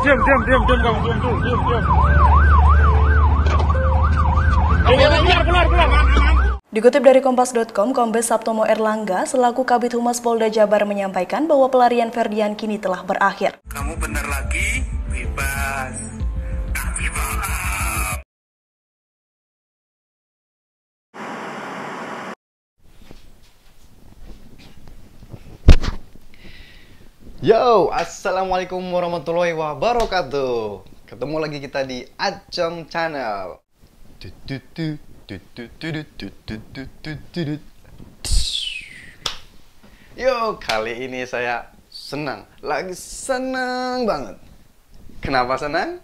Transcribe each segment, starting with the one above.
diam kamu, diam. Keluar. Dikutip dari Kompas.com, Kombes Saptomo Erlangga selaku Kabid Humas Polda Jabar menyampaikan bahwa pelarian Ferdian kini telah berakhir. Kamu bener lagi, bebas. Tapi maaf. Yo, assalamualaikum warahmatullahi wabarakatuh. Ketemu lagi kita di Acong Channel. Yo, kali ini saya lagi senang banget. Kenapa senang?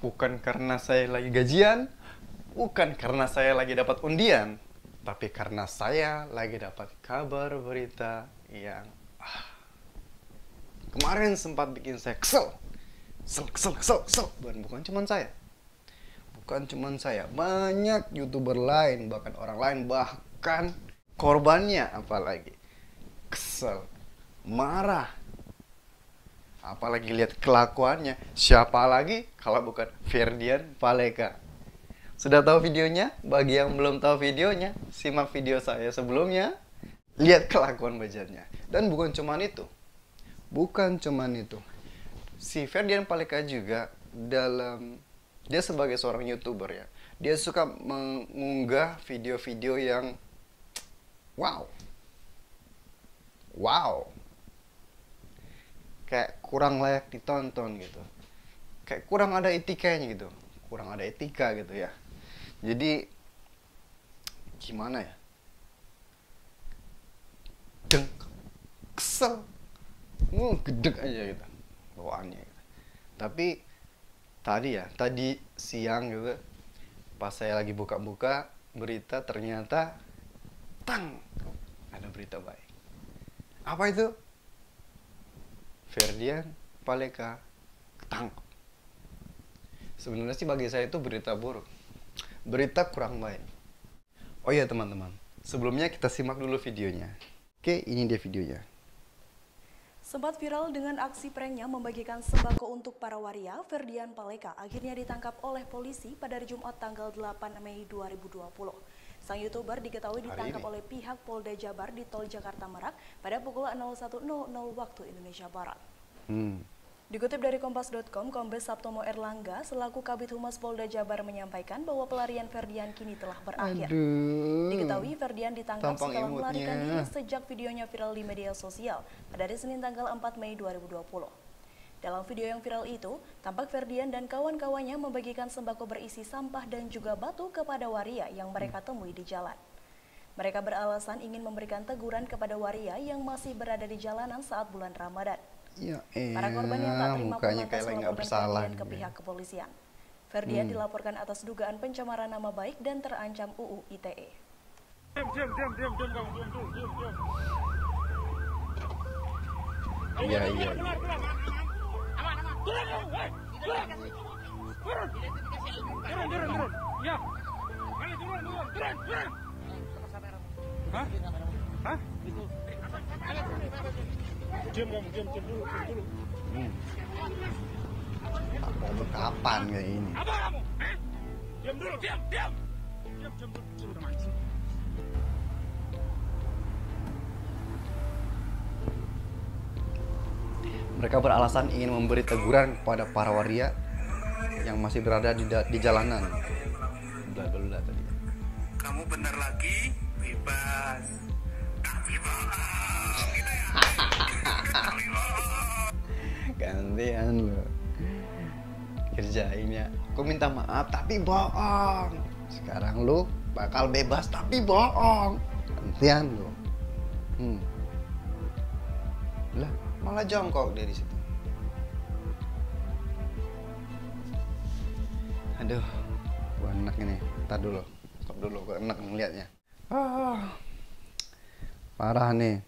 Bukan karena saya lagi gajian, bukan karena saya lagi dapat undian, tapi karena saya lagi dapat kabar berita yang kemarin sempat bikin saya kesel. Bukan cuma saya, banyak YouTuber lain, bahkan orang lain, bahkan korbannya apalagi kesel, marah, apalagi lihat kelakuannya. Siapa lagi kalau bukan Ferdian Paleka. Sudah tahu videonya? Bagi yang belum tahu videonya, simak video saya sebelumnya, lihat kelakuan bejatnya. Dan bukan cuman itu, si Ferdian Paleka juga dia sebagai seorang YouTuber ya, dia suka mengunggah video-video yang wow, kayak kurang layak ditonton gitu, kayak kurang ada etikanya gitu, ya. Jadi gimana ya, kesel, gedeg aja gitu bawaannya gitu. Tapi tadi siang gitu, pas saya lagi buka-buka berita, ternyata ada berita baik. Apa itu? Ferdian Paleka ketangkep. Sebenarnya sih bagi saya itu berita buruk, berita kurang baik. Oh iya teman-teman, sebelumnya kita simak dulu videonya. Oke, ini dia videonya. Sempat viral dengan aksi pranknya membagikan sembako untuk para waria, Ferdian Paleka akhirnya ditangkap oleh polisi pada hari Jumat tanggal 8 Mei 2020. Sang YouTuber diketahui ditangkap oleh pihak Polda Jabar di Tol Jakarta Merak pada pukul 01.00 waktu Indonesia Barat. Dikutip dari Kompas.com, Kombes Saptomo Erlangga selaku Kabid Humas Polda Jabar menyampaikan bahwa pelarian Ferdian kini telah berakhir. Diketahui Ferdian ditangkap setelah melarikan diri sejak videonya viral di media sosial pada hari Senin tanggal 4 Mei 2020. Dalam video yang viral itu, tampak Ferdian dan kawan-kawannya membagikan sembako berisi sampah dan juga batu kepada waria yang mereka temui di jalan. Mereka beralasan ingin memberikan teguran kepada waria yang masih berada di jalanan saat bulan Ramadan. Ya, para korban yang tak terima pun lantas melaporkan Ferdian ke gitu. Pihak kepolisian. Ferdian dilaporkan atas dugaan pencemaran nama baik dan terancam UU ITE. Diam kamu, diam. Iya. Turun. Ya. Ayo turun. Hah? Diam dulu. Mau kapan kayak ini? Apa kamu? Diam dulu. Diam dulu. Udah mancing. Mereka beralasan ingin memberi teguran kepada para waria yang masih berada di jalanan. Bla tadi. Kamu bener lagi, bebas. Tapi maaf. Gitu ya. Gantian lo kerjain ya. Aku minta maaf tapi bohong. Sekarang lu bakal bebas tapi bohong. Gantian lo. Lah, malah jongkok dari situ. Aduh, gua enak ini. Ntar dulu, stop dulu, gua enak ngeliatnya. Parah nih.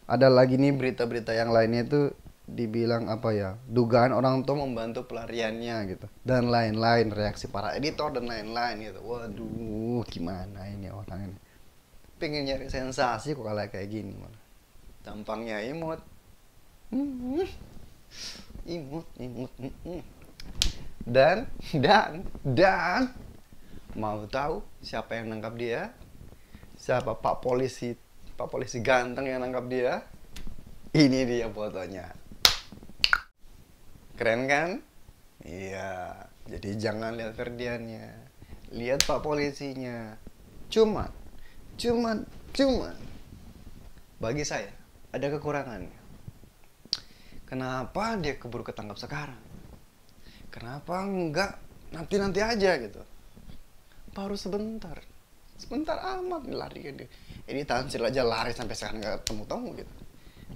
Ada lagi nih berita-berita yang lainnya itu dibilang apa ya, dugaan orang tua membantu pelariannya gitu, dan lain-lain, reaksi para editor dan lain-lain gitu. Waduh, gimana ini orang ini pengen nyari sensasi kok kalah kayak gini, malah tampangnya imut. imut. Dan mau tahu siapa yang nangkap dia? Siapa Pak polisi ganteng yang nangkap dia? Ini dia fotonya. Keren kan? Iya. Jadi jangan lihat Ferdiannya, lihat Pak polisinya. Cuman bagi saya ada kekurangannya. Kenapa dia keburu ketangkap sekarang? Kenapa enggak nanti aja gitu? Baru sebentar amat lari dia. Ini Tansil aja lari sampai sekarang nggak ketemu gitu.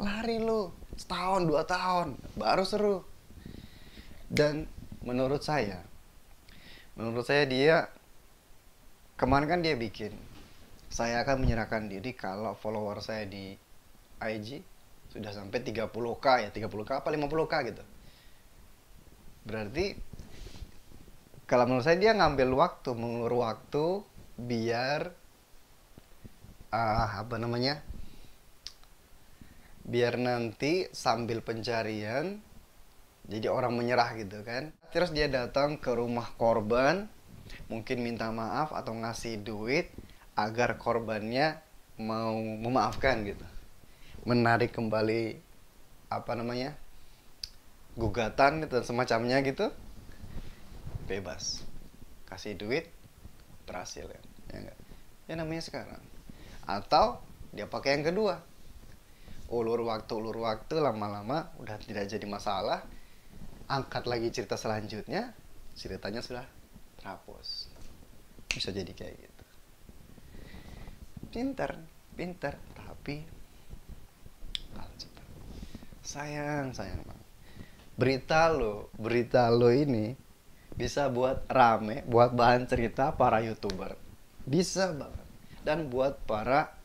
Lari lu setahun 2 tahun baru seru. Dan menurut saya dia kemarin kan dia bikin, saya akan menyerahkan diri kalau follower saya di IG sudah sampai 30k ya, 30k apa 50k gitu. Berarti kalau menurut saya dia mengulur waktu biar biar nanti sambil pencarian jadi orang menyerah gitu kan. Terus dia datang ke rumah korban, mungkin minta maaf atau ngasih duit agar korbannya mau memaafkan gitu, menarik kembali gugatan dan semacamnya gitu. Bebas kasih duit, berhasil kan ya enggak? Ya namanya sekarang. Atau dia pakai yang kedua, ulur waktu lama-lama udah tidak jadi masalah, angkat lagi cerita selanjutnya, ceritanya sudah terhapus. Bisa jadi kayak gitu. Pintar tapi kalah cepat. Sayang banget. Berita lo ini bisa buat rame, buat bahan cerita para YouTuber. Bisa banget. Dan buat para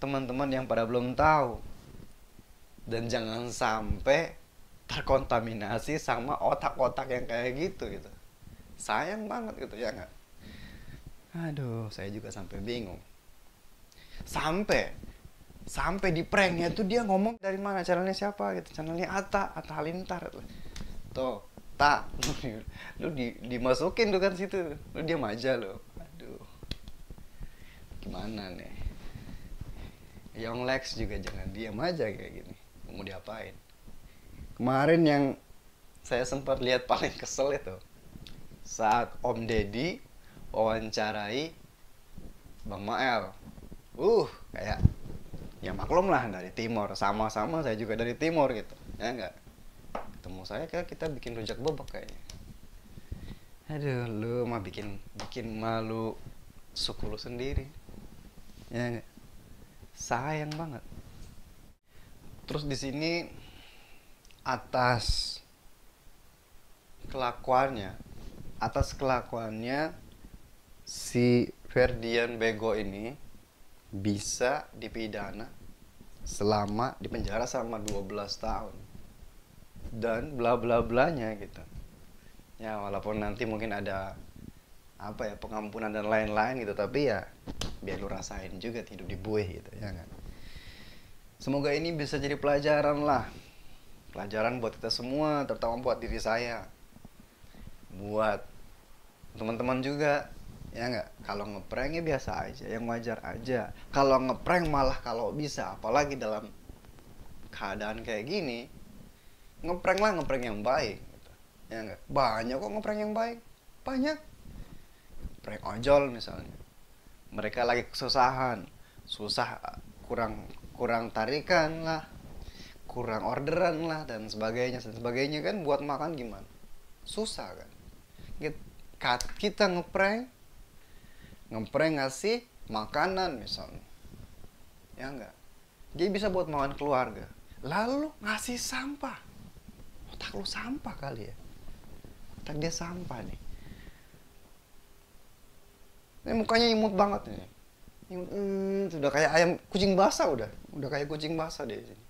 teman-teman yang pada belum tahu. Dan jangan sampai terkontaminasi sama otak-otak yang kayak gitu. Sayang banget gitu ya nggak? Aduh, saya juga sampai bingung. Sampai di pranknya tuh dia ngomong dari mana, channelnya siapa gitu, channelnya Atta Halilintar tuh. Lu dimasukin tuh kan situ, lu diam aja lo. Aduh, gimana nih? Young Lex juga jangan diam aja kayak gini. Mau diapain? Kemarin yang saya sempat lihat paling kesel itu saat Om Deddy wawancarai Bang Mael. Kayak ya maklum lah dari Timor, sama-sama saya juga dari Timor gitu, ya enggak? Ketemu saya kayak kita bikin rujak bebek kayaknya. Aduh, lu mah bikin malu suku lu sendiri, ya enggak? Sayang banget. Terus di sini atas kelakuannya si Ferdian Bego ini bisa dipidana di penjara selama 12 tahun dan bla bla blanya gitu ya, walaupun nanti mungkin ada pengampunan dan lain-lain gitu, tapi ya biar lu rasain juga hidup di buih gitu ya kan. Semoga ini bisa jadi pelajaran buat kita semua, terutama buat diri saya, buat teman-teman juga. Ya enggak, kalau ngepranknya biasa aja, yang wajar aja. Kalau ngeprank malah kalau bisa, apalagi dalam keadaan kayak gini, ngeprank yang baik gitu. Ya enggak, banyak kok ngeprank yang baik, banyak. Prank ojol misalnya, mereka lagi kesusahan, kurang tarikan lah, kurang orderan lah dan sebagainya kan, buat makan gimana, susah kan. Kita ngeprank ngasih makanan misalnya, ya enggak, dia bisa buat makan keluarga. Lalu ngasih sampah, otak lu sampah kali ya, otak dia sampah nih. Ini mukanya imut banget nih, sudah kayak kucing basah, udah kayak kucing basah deh sini.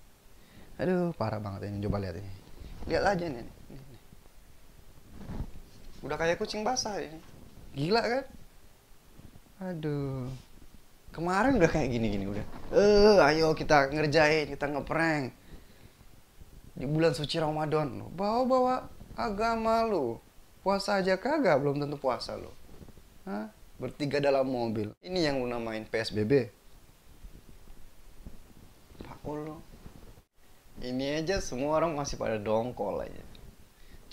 Aduh, parah banget ini. Coba lihat ini, lihat aja nih. Udah kayak kucing basah ini, gila kan? Aduh, kemarin udah kayak gini udah. Ayo kita ngerjain, kita ngeprank. di bulan suci Ramadan lo bawa-bawa agama lo. Puasa aja kagak, belum tentu puasa lo. Hah? Bertiga dalam mobil. Ini yang lu namain PSBB. Pak lo. Ini aja semua orang masih pada dongkol aja.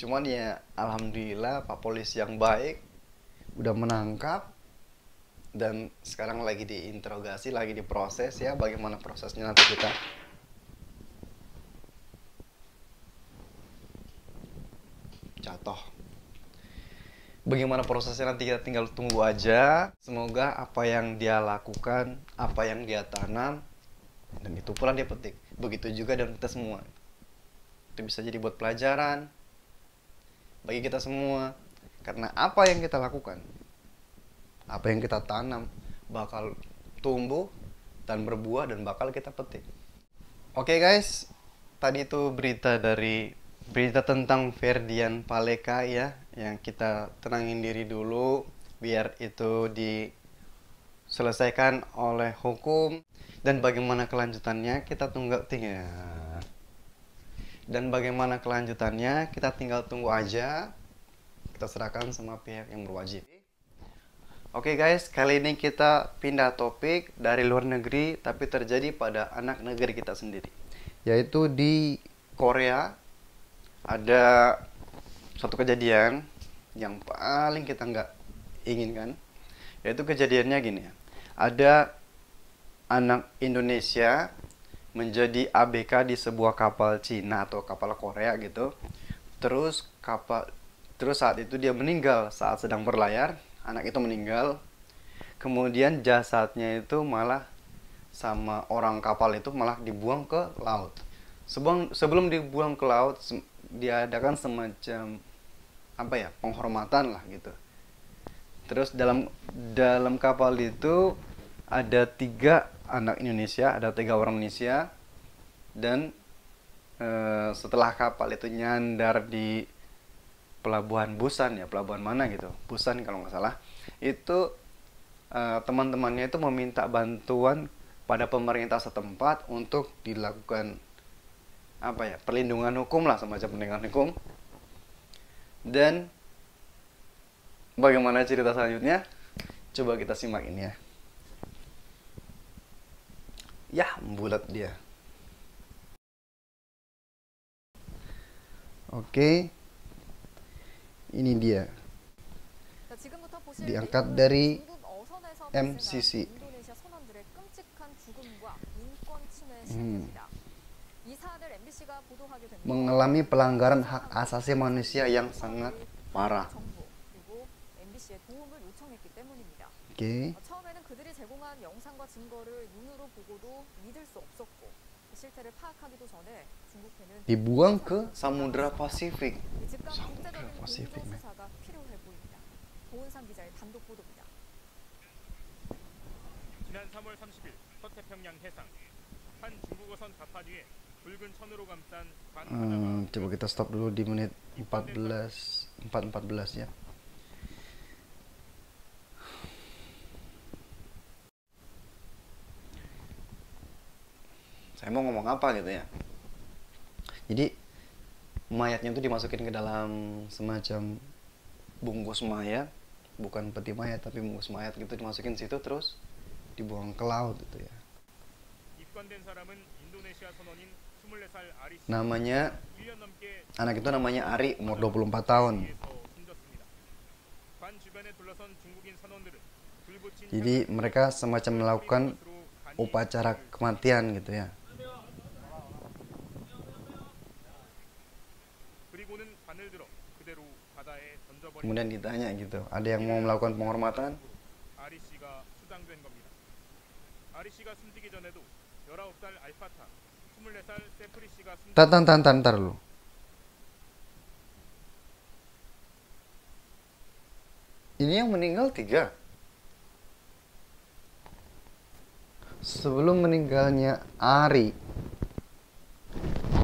Cuman ya alhamdulillah Pak Polisi yang baik udah menangkap dan sekarang lagi diinterogasi, lagi diproses ya. Bagaimana prosesnya nanti kita jatuh. Bagaimana prosesnya nanti kita tinggal tunggu aja. Semoga apa yang dia lakukan, apa yang dia tanam, dan itu pula dia petik. Begitu juga dengan kita semua. Itu bisa jadi buat pelajaran bagi kita semua. Karena apa yang kita lakukan, apa yang kita tanam, bakal tumbuh dan berbuah dan bakal kita petik. Oke guys, tadi itu berita tentang Ferdian Paleka ya, yang kita tenangin diri dulu biar itu diselesaikan oleh hukum, dan bagaimana kelanjutannya kita tinggal tunggu aja, kita serahkan sama pihak yang berwajib. Oke guys, kali ini kita pindah topik dari luar negeri tapi terjadi pada anak negeri kita sendiri, yaitu di Korea. Ada suatu kejadian yang paling kita nggak inginkan, yaitu kejadiannya gini ya. Ada anak Indonesia menjadi ABK di sebuah kapal Cina atau kapal Korea gitu. Terus saat itu dia meninggal saat sedang berlayar. Anak itu meninggal. Kemudian jasadnya itu malah sama orang kapal itu malah dibuang ke laut. Sebelum dibuang ke laut, diadakan semacam penghormatan lah gitu. Terus dalam kapal itu ada 3 anak Indonesia, ada 3 orang Indonesia, dan setelah kapal itu nyandar di pelabuhan Busan ya, pelabuhan mana gitu, Busan kalau nggak salah, itu teman-temannya itu meminta bantuan pada pemerintah setempat untuk dilakukan perlindungan hukum lah, semacam perlindungan hukum. Dan bagaimana cerita selanjutnya? Coba kita simak ini ya. Ya, bulat dia. Oke. Ini dia. Diangkat dari MCC. Mengalami pelanggaran hak asasi manusia yang sangat parah. Oke. Dibuang ke Samudra Pasifik. Samudra Pasifik, men. 지난 3월 30일 서태평양 해상 한 중국어선 가파 뒤에 붉은 천으로 감싼 coba kita stop dulu di menit 4:14 ya. Saya mau ngomong apa gitu ya. Jadi mayatnya itu dimasukin ke dalam semacam bungkus mayat, bukan peti mayat tapi bungkus mayat gitu, dimasukin situ terus dibuang ke laut gitu ya. Namanya anak itu namanya Ari, umur 24 tahun. Jadi mereka semacam melakukan upacara kematian gitu ya. Kemudian ditanya gitu, ada yang mau melakukan penghormatan? Tantar lu. Ini yang meninggal 3. Sebelum meninggalnya Ari,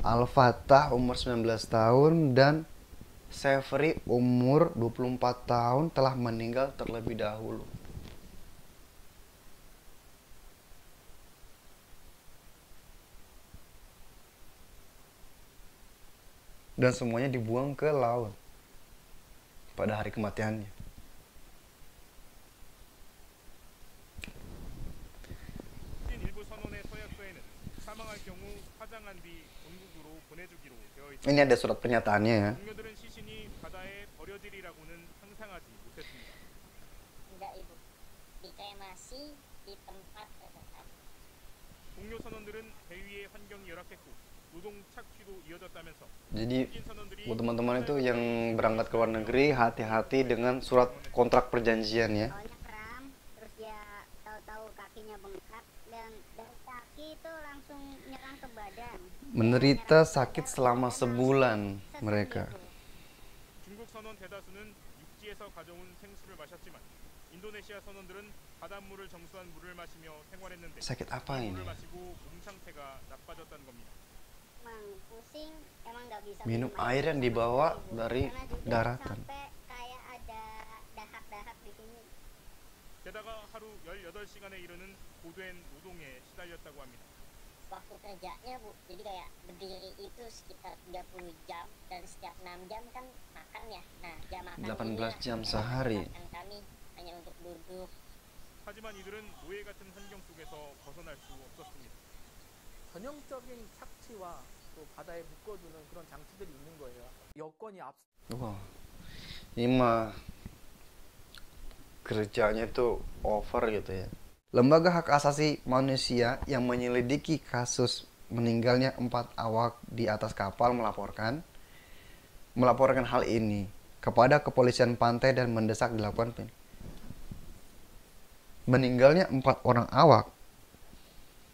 Al-Fatah umur 19 tahun dan Sefri umur 24 tahun telah meninggal terlebih dahulu. dan semuanya dibuang ke laut pada hari kematiannya. 일부 선원의 서약서에는 사망할 경우 화장한 뒤 본국으로 보내주기로 되어 있습니다. Ini ada surat pernyataannya ya. 동료들은 시신이 바다에 버려지리라고는 상상하지 못했습니다. Enggak ibu, dikremasi di tempat terdekat. 동료 선원들은 대위의 환경이 열악했고 노동 착취도 이어졌다면서 Jadi 신진 선원들이 buat teman-teman itu yang berangkat ke luar negeri, hati-hati dengan surat kontrak perjanjian ya. Soalnya kram, terus dia tahu-tahu kakinya bengkak dan dari kaki itu langsung nyerang ke badan. Menderita sakit selama sebulan mereka. 중국 선원 대다수는 육지에서 가져온 생수를 마셨지만 인도네시아 선원들은 바닷물을 정수한 물을 마시며 생활했는데 Sakit apa ini? 물을 마시고 몸 상태가 나빠졌다는 겁니다. Emang pusing, emang nggak bisa Minum air yang dibawa dari Karena juga daratan. sampai kayak ada dahak-dahak di sini. 게다가 하루 18시간에 이르는 고된 노동에 시달렸다고 합니다. Waktu kerjanya bu, jadi kayak berdiri itu sekitar 30 jam dan setiap 6 jam kan makan ya. Nah jam makan 18 jam sehari. makan kami hanya untuk duduk. 하지만 이들은 노예 같은 환경 속에서 벗어날 수 없었습니다. 전형적인 착취와 또 바다에 묶어두는 그런 장치들이 있는 거예요. 여건이 앞 Wah, ini mah kerjanya itu over gitu ya. Lembaga Hak Asasi Manusia yang menyelidiki kasus meninggalnya 4 awak di atas kapal melaporkan hal ini kepada kepolisian pantai dan mendesak dilakukan meninggalnya 4 orang awak.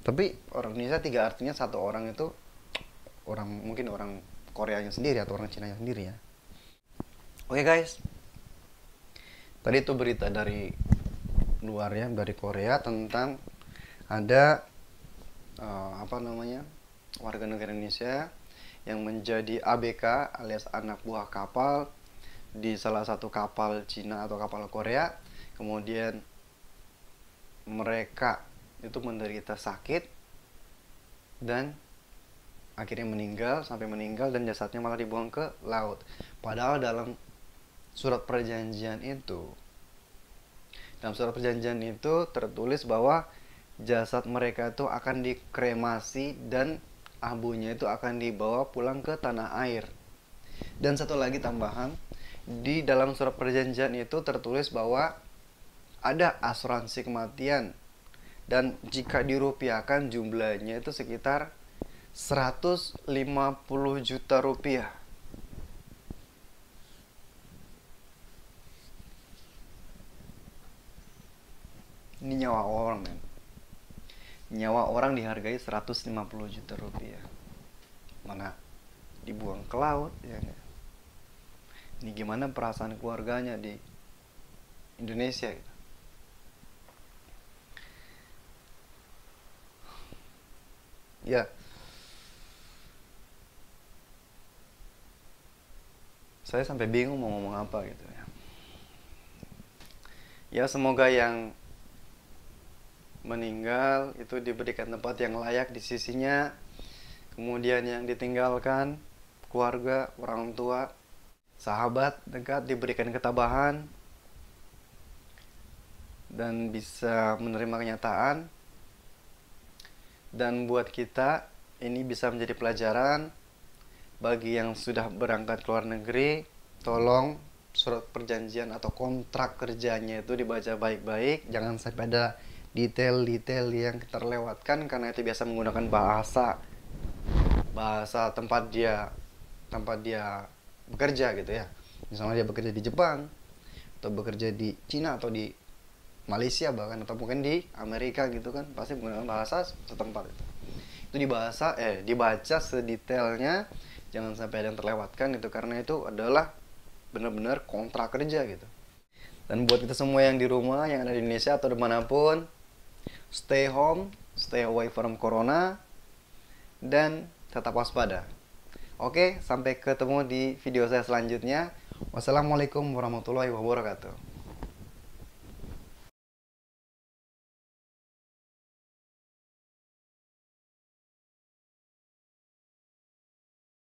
Tapi orang Indonesia 3 artinya 1 orang itu mungkin orang Koreanya sendiri atau orang Cina sendiri ya. Oke guys, tadi itu berita dari luar ya, dari Korea tentang ada warga negara Indonesia yang menjadi ABK alias anak buah kapal di salah satu kapal Cina atau kapal Korea. Kemudian mereka itu menderita sakit dan akhirnya sampai meninggal dan jasadnya malah dibuang ke laut. Padahal dalam surat perjanjian itu tertulis bahwa jasad mereka itu akan dikremasi dan abunya itu akan dibawa pulang ke tanah air. Dan satu lagi tambahan, di dalam surat perjanjian itu tertulis bahwa ada asuransi kematian dan jika dirupiahkan jumlahnya itu sekitar 150 juta rupiah. Ini nyawa orang, men. Nyawa orang dihargai 150 juta rupiah. Mana dibuang ke laut ya gak? Ini gimana perasaan keluarganya di Indonesia gitu. Ya. Saya sampai bingung mau ngomong apa gitu ya. Ya semoga yang meninggal itu diberikan tempat yang layak di sisinya. Kemudian yang ditinggalkan keluarga, orang tua, sahabat dekat diberikan ketabahan dan bisa menerima kenyataan. Dan buat kita ini bisa menjadi pelajaran bagi yang sudah berangkat ke luar negeri. Tolong surat perjanjian atau kontrak kerjanya itu dibaca baik-baik, jangan sampai ada detail-detail yang terlewatkan karena itu biasa menggunakan bahasa tempat dia bekerja gitu ya. Misalnya dia bekerja di Jepang atau bekerja di Cina atau di Malaysia bahkan atau mungkin di Amerika gitu kan, pasti menggunakan bahasa setempat itu. Itu dibaca sedetailnya, jangan sampai ada yang terlewatkan itu karena itu adalah benar-benar kontrak kerja gitu. Dan buat kita semua yang di rumah, yang ada di Indonesia atau dimanapun, stay home, stay away from corona, dan tetap waspada. Oke, sampai ketemu di video saya selanjutnya. Wassalamualaikum warahmatullahi wabarakatuh.